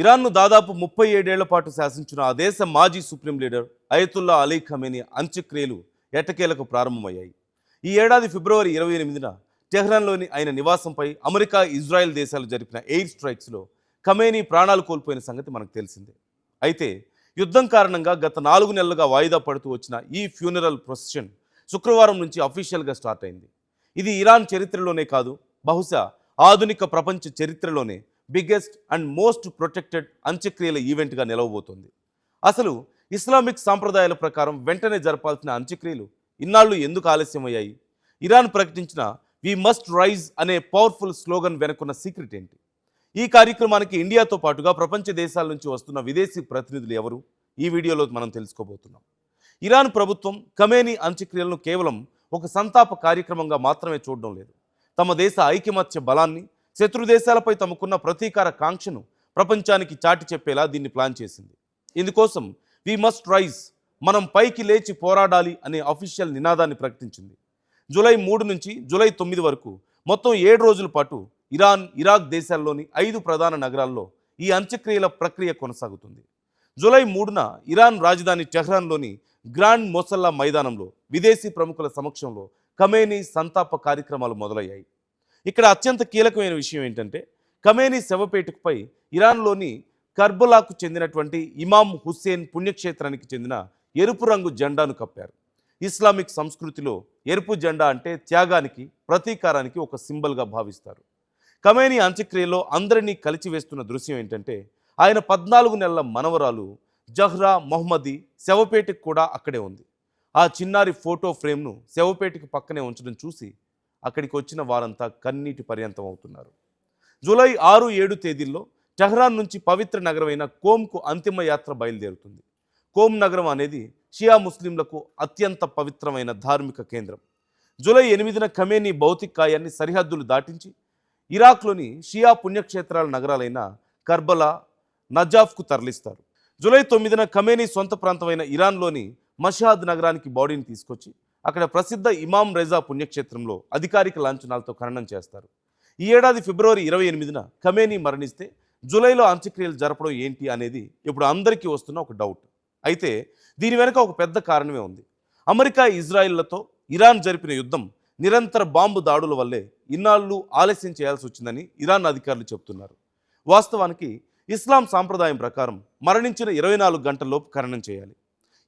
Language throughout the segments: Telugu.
ఇరాన్ను దాదాపు 37 ఏళ్ల పాటు శాసించిన ఆ దేశ మాజీ supreme leader Ayatollah Ali Khamenei అంత్యక్రియలు ఎట్టకేలకు ప్రారంభమయ్యాయి. ఈ ఏడాది ఫిబ్రవరి 28న టెహ్రాన్లోని ఆయన నివాసంపై అమెరికా, ఇజ్రాయెల్ దేశాలు జరిపిన ఎయిర్ స్ట్రైక్స్లో ఖమేనీ ప్రాణాలు కోల్పోయిన సంగతి మనకు తెలిసిందే. అయితే యుద్ధం కారణంగా గత 4 నెలలుగా వాయిదా పడుతూ వచ్చిన ఈ ఫ్యూనరల్ ప్రొసెషన్ శుక్రవారం నుంచి అఫీషియల్గా స్టార్ట్ అయింది. ఇది ఇరాన్ చరిత్రలోనే కాదు, బహుశా ఆధునిక ప్రపంచ చరిత్రలోనే బిగ్గెస్ట్ అండ్ మోస్ట్ ప్రొటెక్టెడ్ అంత్యక్రియల ఈవెంట్గా నిలవబోతోంది. అసలు ఇస్లామిక్ సాంప్రదాయాల ప్రకారం వెంటనే జరపాల్సిన అంత్యక్రియలు ఇన్నాళ్ళు ఎందుకు ఆలస్యమయ్యాయి? ఇరాన్ ప్రకటించిన వి మస్ట్ రైజ్ అనే పవర్ఫుల్ స్లోగన్ వెనుకున్న సీక్రెట్ ఏంటి? ఈ కార్యక్రమానికి ఇండియాతో పాటుగా ప్రపంచ దేశాల నుంచి వస్తున్న విదేశీ ప్రతినిధులు ఎవరు? ఈ వీడియోలో మనం తెలుసుకోబోతున్నాం. ఇరాన్ ప్రభుత్వం ఖమేనీ అంత్యక్రియలను కేవలం ఒక సంతాప కార్యక్రమంగా మాత్రమే చూడడం లేదు. తమ దేశ ఐకమత్య బలాన్ని, శత్రు దేశాలపై తమకున్న ప్రతీకార కాంక్షను ప్రపంచానికి చాటి చెప్పేలా దీన్ని ప్లాన్ చేసింది. ఇందుకోసం వి మస్ట్ రైజ్, మనం పైకి లేచి పోరాడాలి అనే అఫీషియల్ నినాదాన్ని ప్రకటించింది. జూలై 3 నుంచి జూలై 9 వరకు మొత్తం 7 రోజుల పాటు ఇరాన్, ఇరాక్ దేశాల్లోని 5 ప్రధాన నగరాల్లో ఈ అంత్యక్రియల ప్రక్రియ కొనసాగుతుంది. జూలై 3న ఇరాన్ రాజధాని టెహ్రాన్లోని గ్రాండ్ మొసల్లా మైదానంలో విదేశీ ప్రముఖుల సమక్షంలో ఖమేనీ సంతాప కార్యక్రమాలు మొదలయ్యాయి. ఇక్కడ అత్యంత కీలకమైన విషయం ఏంటంటే, ఖమేనీ శవపేటికపై ఇరాన్లోని కర్బలాకు చెందినటువంటి ఇమాం హుస్సేన్ పుణ్యక్షేత్రానికి చెందిన ఎరుపు రంగు జెండాను కప్పారు. ఇస్లామిక్ సంస్కృతిలో ఎరుపు జెండా అంటే త్యాగానికి, ప్రతీకారానికి ఒక సింబల్గా భావిస్తారు. ఖమేనీ అంత్యక్రియలో అందరినీ కలిచివేస్తున్న దృశ్యం ఏంటంటే, ఆయన 14 నెలల మనవరాలు జహ్రా మొహమ్మదీ శవపేటిక కూడా అక్కడే ఉంది. ఆ చిన్నారి ఫోటో ఫ్రేమ్ను శవపేటిక పక్కనే ఉంచడం చూసి అక్కడికి వచ్చిన వారంతా కన్నీటి పర్యంతం అవుతున్నారు. జూలై 6, 7 తేదీల్లో టెహ్రాన్ నుంచి పవిత్ర నగరమైన కోమ్కు అంతిమ యాత్ర బయలుదేరుతుంది. కోమ్ నగరం అనేది షియా ముస్లింలకు అత్యంత పవిత్రమైన ధార్మిక కేంద్రం. జూలై 8న ఖమేనీ భౌతిక కాయాన్ని సరిహద్దులు దాటించి ఇరాక్లోని షియా పుణ్యక్షేత్రాల నగరాలైన కర్బలా, నజాఫ్కు తరలిస్తారు. జూలై 9న ఖమేనీ సొంత ప్రాంతమైన ఇరాన్లోని మషాద్ నగరానికి బాడీని తీసుకొచ్చి అక్కడ ప్రసిద్ధ ఇమాం రైజా పుణ్యక్షేత్రంలో అధికారిక లాంఛనాలతో ఖననం చేస్తారు. ఈ ఏడాది ఫిబ్రవరి 28న ఖమేనీ మరణిస్తే జూలైలో అంత్యక్రియలు జరపడం ఏంటి అనేది ఇప్పుడు అందరికీ వస్తున్న ఒక డౌట్. అయితే దీని వెనుక ఒక పెద్ద కారణమే ఉంది. అమెరికా, ఇజ్రాయిల్లతో ఇరాన్ జరిపిన యుద్ధం, నిరంతర బాంబు దాడుల వల్లే ఇన్నాళ్ళు ఆలస్యం చేయాల్సి వచ్చిందని ఇరాన్ అధికారులు చెబుతున్నారు. వాస్తవానికి ఇస్లాం సాంప్రదాయం ప్రకారం మరణించిన 24 గంటల్లోపు ఖననం చేయాలి.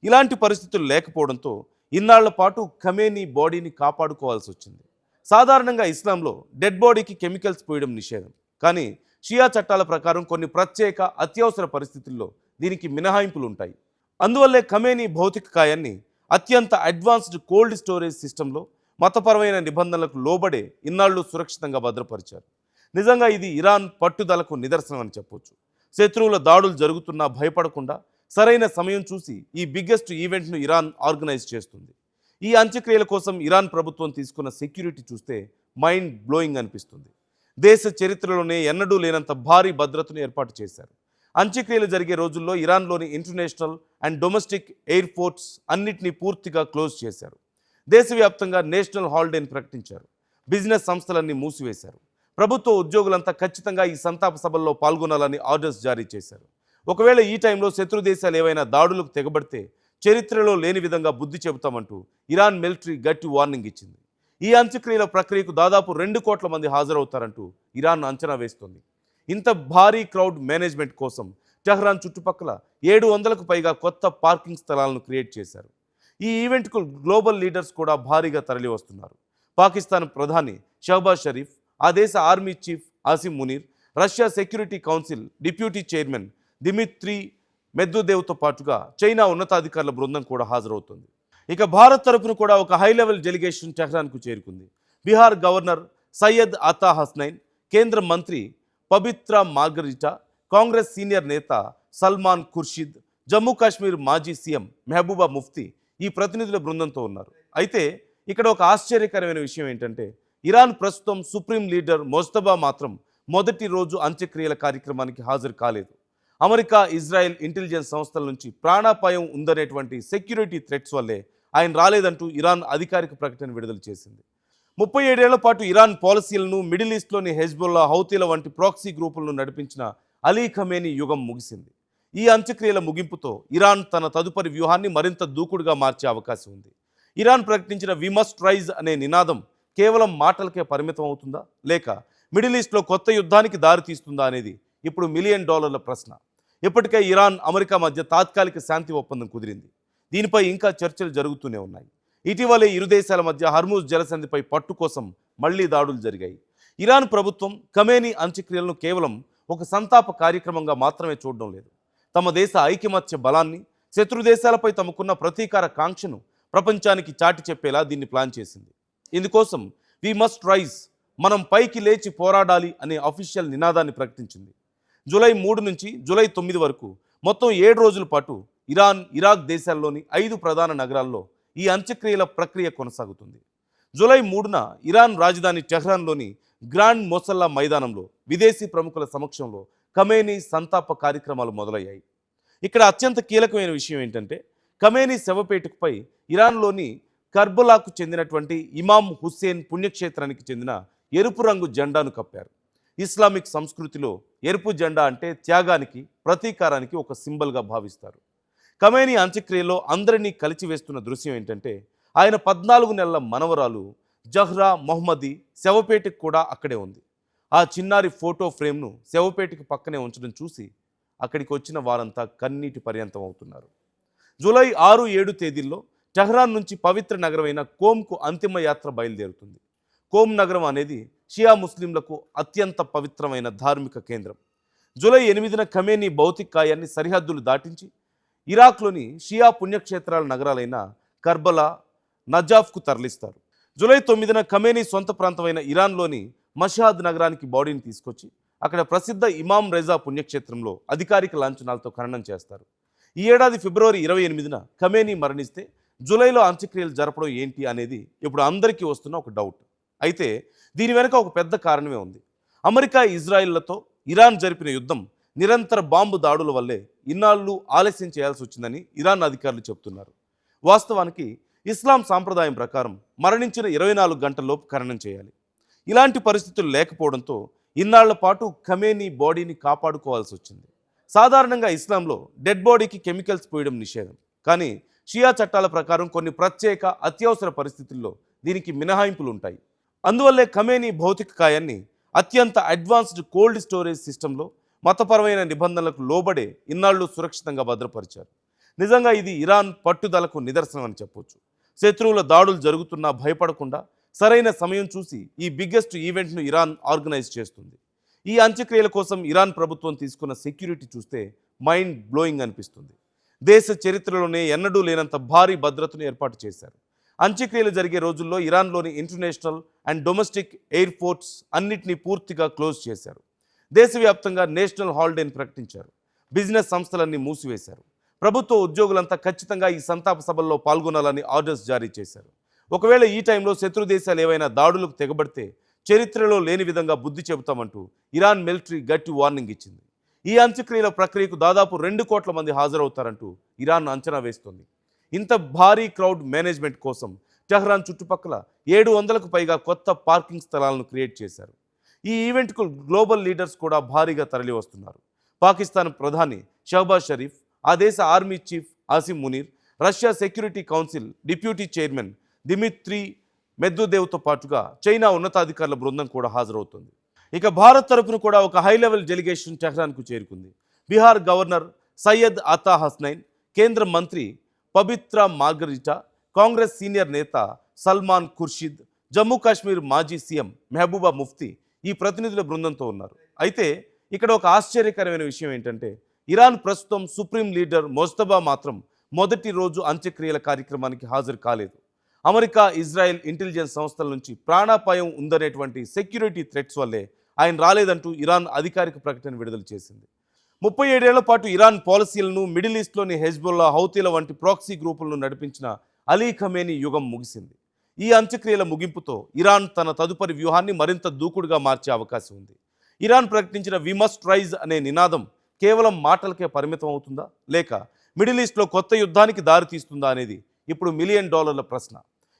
ఇలాంటి పరిస్థితులు లేకపోవడంతో ఇన్నాళ్ల పాటు ఖమేనీ బాడీని కాపాడుకోవాల్సి వచ్చింది. సాధారణంగా ఇస్లాంలో డెడ్ బాడీకి కెమికల్స్ పోయడం నిషేధం. కానీ షియా చట్టాల ప్రకారం కొన్ని ప్రత్యేక అత్యవసర పరిస్థితుల్లో దీనికి మినహాయింపులు ఉంటాయి. అందువల్లే ఖమేనీ భౌతిక కాయాన్ని అత్యంత అడ్వాన్స్డ్ కోల్డ్ స్టోరేజ్ సిస్టంలో మతపరమైన నిబంధనలకు లోబడే ఇన్నాళ్లు సురక్షితంగా భద్రపరిచారు. నిజంగా ఇది ఇరాన్ పట్టుదలకు నిదర్శనం అని చెప్పొచ్చు. శత్రువుల దాడులు జరుగుతున్నా భయపడకుండా సరైన సమయం చూసి ఈ బిగ్గెస్ట్ ఈవెంట్ను ఇరాన్ ఆర్గనైజ్ చేస్తుంది. ఈ అంత్యక్రియల కోసం ఇరాన్ ప్రభుత్వం తీసుకున్న సెక్యూరిటీ చూస్తే మైండ్ బ్లోయింగ్ అనిపిస్తుంది. దేశ చరిత్రలోనే ఎన్నడూ లేనంత భారీ భద్రతను ఏర్పాటు చేశారు. అంత్యక్రియలు జరిగే రోజుల్లో ఇరాన్లోని ఇంటర్నేషనల్ అండ్ డొమెస్టిక్ ఎయిర్పోర్ట్స్ అన్నిటినీ పూర్తిగా క్లోజ్ చేశారు. దేశవ్యాప్తంగా నేషనల్ హాలిడేని ప్రకటించారు. బిజినెస్ సంస్థలన్నీ మూసివేశారు. ప్రభుత్వ ఉద్యోగులంతా ఖచ్చితంగా ఈ సంతాప సభల్లో పాల్గొనాలని ఆర్డర్స్ జారీ చేశారు. ఒకవేళ ఈ టైంలో శత్రు దేశాలు ఏవైనా దాడులకు తెగబడితే చరిత్రలో లేని విధంగా బుద్ధి చెబుతామంటూ ఇరాన్ మిలిటరీ గట్టి వార్నింగ్ ఇచ్చింది. ఈ అంత్యక్రియల ప్రక్రియకు దాదాపు 2 కోట్ల మంది హాజరవుతారంటూ ఇరాన్ అంచనా వేస్తోంది. ఇంత భారీ క్రౌడ్ మేనేజ్మెంట్ కోసం టెహ్రాన్ చుట్టుపక్కల 700కు పైగా కొత్త పార్కింగ్ స్థలాలను క్రియేట్ చేశారు. ఈ ఈవెంట్కు గ్లోబల్ లీడర్స్ కూడా భారీగా తరలి వస్తున్నారు. పాకిస్తాన్ ప్రధాని షహబాజ్ షరీఫ్, ఆ దేశ army chief Asim Munir, Russia security council deputy chairman Dmitry మెద్వదేవ్తో పాటుగా చైనా ఉన్నతాధికారుల బృందం కూడా హాజరవుతుంది. ఇక భారత్ తరపున కూడా ఒక హై లెవెల్ డెలిగేషన్ టెహ్రాన్కు చేరుకుంది. బీహార్ గవర్నర్ సయ్యద్ అతా హస్నైన్, కేంద్ర మంత్రి పబిత్ర మార్గరిటా, కాంగ్రెస్ సీనియర్ నేత సల్మాన్ ఖుర్షిద్, జమ్మూ కాశ్మీర్ మాజీ సీఎం మెహబూబా ముఫ్తీ ఈ ప్రతినిధుల బృందంతో ఉన్నారు. అయితే ఇక్కడ ఒక ఆశ్చర్యకరమైన విషయం ఏంటంటే, ఇరాన్ ప్రస్తుతం సుప్రీం లీడర్ మొజ్తబా మాత్రం మొదటి రోజు అంత్యక్రియల కార్యక్రమానికి హాజరు కాలేదు. అమెరికా, ఇజ్రాయెల్ ఇంటెలిజెన్స్ సంస్థల నుంచి ప్రాణాపాయం ఉందనేటువంటి సెక్యూరిటీ థ్రెట్స్ వల్లే ఆయన రాలేదంటూ ఇరాన్ అధికారిక ప్రకటన విడుదల చేసింది. 37 ఏళ్ల పాటు ఇరాన్ పాలసీలను మిడిల్ ఈస్ట్లోని హెజ్బుల్లా, హౌతీల వంటి ప్రాక్సీ గ్రూపులను నడిపించిన అలీ ఖమేనీ యుగం ముగిసింది. ఈ అంత్యక్రియల ముగింపుతో ఇరాన్ తన తదుపరి వ్యూహాన్ని మరింత దూకుడుగా మార్చే అవకాశం ఉంది. ఇరాన్ ప్రకటించిన వి మస్ట్ రైజ్ అనే నినాదం కేవలం మాటలకే పరిమితం అవుతుందా, లేక మిడిల్ ఈస్ట్లో కొత్త యుద్ధానికి దారి తీస్తుందా అనేది ఇప్పుడు $1,000,000,000 ప్రశ్న. ఇప్పటికే ఇరాన్ అమెరికా మధ్య తాత్కాలిక శాంతి ఒప్పందం కుదిరింది. దీనిపై ఇంకా చర్చలు జరుగుతూనే ఉన్నాయి. ఇటీవలే ఇరు దేశాల మధ్య హర్మూజ్ జలసంధిపై పట్టు కోసం మళ్లీ దాడులు జరిగాయి. ఇరాన్ ప్రభుత్వం ఖమేనీ అంత్యక్రియలను కేవలం ఒక సంతాప కార్యక్రమంగా మాత్రమే చూడడం లేదు. తమ దేశ ఐకమత్య బలాన్ని, శత్రు దేశాలపై తమకున్న ప్రతీకార కాంక్షను ప్రపంచానికి చాటి చెప్పేలా దీన్ని ప్లాన్ చేసింది. ఇందుకోసం వి మస్ట్ రైజ్, మనం పైకి లేచి పోరాడాలి అనే అఫీషియల్ నినాదాన్ని ప్రకటించింది. జూలై 3 నుంచి జూలై 9 వరకు మొత్తం 7 రోజుల పాటు ఇరాన్, ఇరాక్ దేశాల్లోని 5 ప్రధాన నగరాల్లో ఈ అంత్యక్రియల ప్రక్రియ కొనసాగుతుంది. జూలై 3న ఇరాన్ రాజధాని టెహ్రాన్లోని గ్రాండ్ మొసల్లా మైదానంలో విదేశీ ప్రముఖుల సమక్షంలో ఖమేనీ సంతాప కార్యక్రమాలు మొదలయ్యాయి. ఇక్కడ అత్యంత కీలకమైన విషయం ఏంటంటే, ఖమేనీ శవపేటికపై ఇరాన్లోని కర్బలాకు చెందినటువంటి ఇమాం హుస్సేన్ పుణ్యక్షేత్రానికి చెందిన ఎరుపు రంగు జెండాను కప్పారు. ఇస్లామిక్ సంస్కృతిలో ఎరుపు జెండా అంటే త్యాగానికి, ప్రతీకారానికి ఒక సింబల్గా భావిస్తారు. ఖమేనీ అంత్యక్రియలో అందరినీ కలిచివేస్తున్న దృశ్యం ఏంటంటే, ఆయన 14 నెలల మనవరాలు జహ్రా మొహమ్మదీ శవపేటిక కూడా అక్కడే ఉంది. ఆ చిన్నారి ఫోటో ఫ్రేమ్ను శవపేటిక పక్కనే ఉంచడం చూసి అక్కడికి వచ్చిన వారంతా కన్నీటి పర్యంతం అవుతున్నారు. జూలై 6, 7 తేదీల్లో టెహ్రాన్ నుంచి పవిత్ర నగరమైన కోమ్కు అంతిమ యాత్ర బయలుదేరుతుంది. కోమ్ నగరం అనేది షియా ముస్లింలకు అత్యంత పవిత్రమైన ధార్మిక కేంద్రం. జూలై 8న ఖమేనీ భౌతిక కాయాన్ని సరిహద్దులు దాటించి ఇరాక్లోని షియా పుణ్యక్షేత్రాల నగరాలైన కర్బలా, నజాఫ్కు తరలిస్తారు. జూలై 9న ఖమేనీ సొంత ప్రాంతమైన ఇరాన్లోని మషాద్ నగరానికి బాడీని తీసుకొచ్చి అక్కడ ప్రసిద్ధ ఇమాం రెజా పుణ్యక్షేత్రంలో అధికారిక లాంఛనాలతో ఖననం చేస్తారు. ఈ ఏడాది ఫిబ్రవరి 28న ఖమేనీ మరణిస్తే జూలైలో అంత్యక్రియలు జరపడం ఏంటి అనేది ఇప్పుడు అందరికీ వస్తున్న ఒక డౌట్. అయితే దీని వెనుక ఒక పెద్ద కారణమే ఉంది. అమెరికా, ఇజ్రాయిల్లతో ఇరాన్ జరిపిన యుద్ధం, నిరంతర బాంబు దాడుల వల్లే ఇన్నాళ్ళు ఆలస్యం చేయాల్సి వచ్చిందని ఇరాన్ అధికారులు చెబుతున్నారు. వాస్తవానికి ఇస్లాం సాంప్రదాయం ప్రకారం మరణించిన 24 గంటల్లోపు ఖననం చేయాలి. ఇలాంటి పరిస్థితులు లేకపోవడంతో ఇన్నాళ్ల పాటు ఖమేనీ బాడీని కాపాడుకోవాల్సి వచ్చింది. సాధారణంగా ఇస్లాంలో డెడ్ బాడీకి కెమికల్స్ పోయడం నిషేధం. కానీ షియా చట్టాల ప్రకారం కొన్ని ప్రత్యేక అత్యవసర పరిస్థితుల్లో దీనికి మినహాయింపులు ఉంటాయి. అందువల్లే ఖమేనీ భౌతిక కాయాన్ని అత్యంత అడ్వాన్స్డ్ కోల్డ్ స్టోరేజ్ సిస్టంలో మతపరమైన నిబంధనలకు లోబడే ఇన్నాళ్లు సురక్షితంగా భద్రపరిచారు. నిజంగా ఇది ఇరాన్ పట్టుదలకు నిదర్శనం అని చెప్పొచ్చు. శత్రువుల దాడులు జరుగుతున్నా భయపడకుండా సరైన సమయం చూసి ఈ బిగ్గెస్ట్ ఈవెంట్ను ఇరాన్ ఆర్గనైజ్ చేస్తుంది. ఈ అంత్యక్రియల కోసం ఇరాన్ ప్రభుత్వం తీసుకున్న సెక్యూరిటీ చూస్తే మైండ్ బ్లోయింగ్ అనిపిస్తుంది. దేశ చరిత్రలోనే ఎన్నడూ లేనంత భారీ భద్రతను ఏర్పాటు చేశారు. అంత్యక్రియలు జరిగే రోజుల్లో ఇరాన్లోని ఇంటర్నేషనల్ అండ్ డొమెస్టిక్ ఎయిర్పోర్ట్స్ అన్నిటినీ పూర్తిగా క్లోజ్ చేశారు. దేశవ్యాప్తంగా నేషనల్ హాలిడేని ప్రకటించారు. బిజినెస్ సంస్థలన్నీ మూసివేశారు. ప్రభుత్వ ఉద్యోగులంతా ఖచ్చితంగా ఈ సంతాప సభల్లో పాల్గొనాలని ఆర్డర్స్ జారీ చేశారు. ఒకవేళ ఈ టైంలో శత్రు దేశాలు ఏవైనా దాడులకు తెగబడితే చరిత్రలో లేని విధంగా బుద్ధి చెబుతామంటూ ఇరాన్ మిలిటరీ గట్టి వార్నింగ్ ఇచ్చింది. ఈ అంత్యక్రియల ప్రక్రియకు దాదాపు 2 కోట్ల మంది హాజరవుతారంటూ ఇరాన్ అంచనా వేస్తోంది. ఇంత భారీ క్రౌడ్ మేనేజ్మెంట్ కోసం టెహ్రాన్ చుట్టుపక్కల 700కు పైగా కొత్త పార్కింగ్ స్థలాలను క్రియేట్ చేశారు. ఈ ఈవెంట్కు గ్లోబల్ లీడర్స్ కూడా భారీగా తరలి వస్తున్నారు. పాకిస్తాన్ ప్రధాని షహబాజ్ షరీఫ్, ఆ దేశ army chief Asim Munir, Russia security council deputy chairman Dmitry మెద్వదేవ్తో పాటుగా చైనా ఉన్నతాధికారుల బృందం కూడా హాజరవుతుంది. ఇక భారత్ తరపున కూడా ఒక హై లెవెల్ డెలిగేషన్ టెహ్రాన్కు చేరుకుంది. బీహార్ గవర్నర్ సయ్యద్ అతా హస్నైన్, కేంద్ర మంత్రి పబిత్రా మార్గరిటా, కాంగ్రెస్ సీనియర్ నేత సల్మాన్ ఖుర్షిద్, జమ్మూ కాశ్మీర్ మాజీ సీఎం మెహబూబా ముఫ్తీ ఈ ప్రతినిధుల బృందంతో ఉన్నారు. అయితే ఇక్కడ ఒక ఆశ్చర్యకరమైన విషయం ఏంటంటే, ఇరాన్ ప్రస్తుతం సుప్రీం లీడర్ మొజ్తబా మాత్రం మొదటి రోజు అంత్యక్రియల కార్యక్రమానికి హాజరు కాలేదు. అమెరికా, ఇజ్రాయెల్ ఇంటెలిజెన్స్ సంస్థల నుంచి ప్రాణాపాయం ఉందనేటువంటి సెక్యూరిటీ థ్రెట్స్ వల్లే ఆయన రాలేదంటూ ఇరాన్ అధికారిక ప్రకటన విడుదల చేసింది. 37 ఏళ్ల పాటు ఇరాన్ పాలసీలను, మిడిల్ ఈస్ట్లోని హెజ్బొల్లా, హౌతీల వంటి ప్రాక్సీ గ్రూపులను నడిపించిన అలీ ఖమేనీ యుగం ముగిసింది. ఈ అంత్యక్రియల ముగింపుతో ఇరాన్ తన తదుపరి వ్యూహాన్ని మరింత దూకుడుగా మార్చే అవకాశం ఉంది. ఇరాన్ ప్రకటించిన వి మస్ట్ రైజ్ అనే నినాదం కేవలం మాటలకే పరిమితం అవుతుందా, లేక మిడిల్ ఈస్ట్లో కొత్త యుద్ధానికి దారి తీస్తుందా అనేది ఇప్పుడు $1,000,000,000 ప్రశ్న.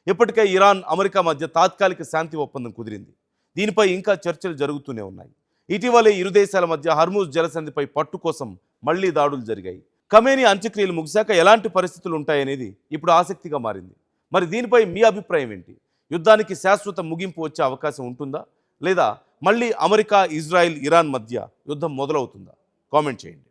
ఇప్పటికే ఇరాన్, అమెరికా మధ్య తాత్కాలిక శాంతి ఒప్పందం కుదిరింది. దీనిపై ఇంకా చర్చలు జరుగుతూనే ఉన్నాయి. ఇటీవలే ఇరు దేశాల మధ్య హర్మూజ్ జలసంధిపై పట్టు కోసం మళ్లీ దాడులు జరిగాయి. ఖమేనీ అంత్యక్రియలు ముగిశాక ఎలాంటి పరిస్థితులు ఉంటాయనేది ఇప్పుడు ఆసక్తిగా మారింది. మరి దీనిపై మీ అభిప్రాయం ఏంటి? యుద్ధానికి శాశ్వత ముగింపు వచ్చే అవకాశం ఉంటుందా, లేదా మళ్ళీ అమెరికా, ఇజ్రాయిల్, ఇరాన్ మధ్య యుద్ధం మొదలవుతుందా? కామెంట్ చేయండి.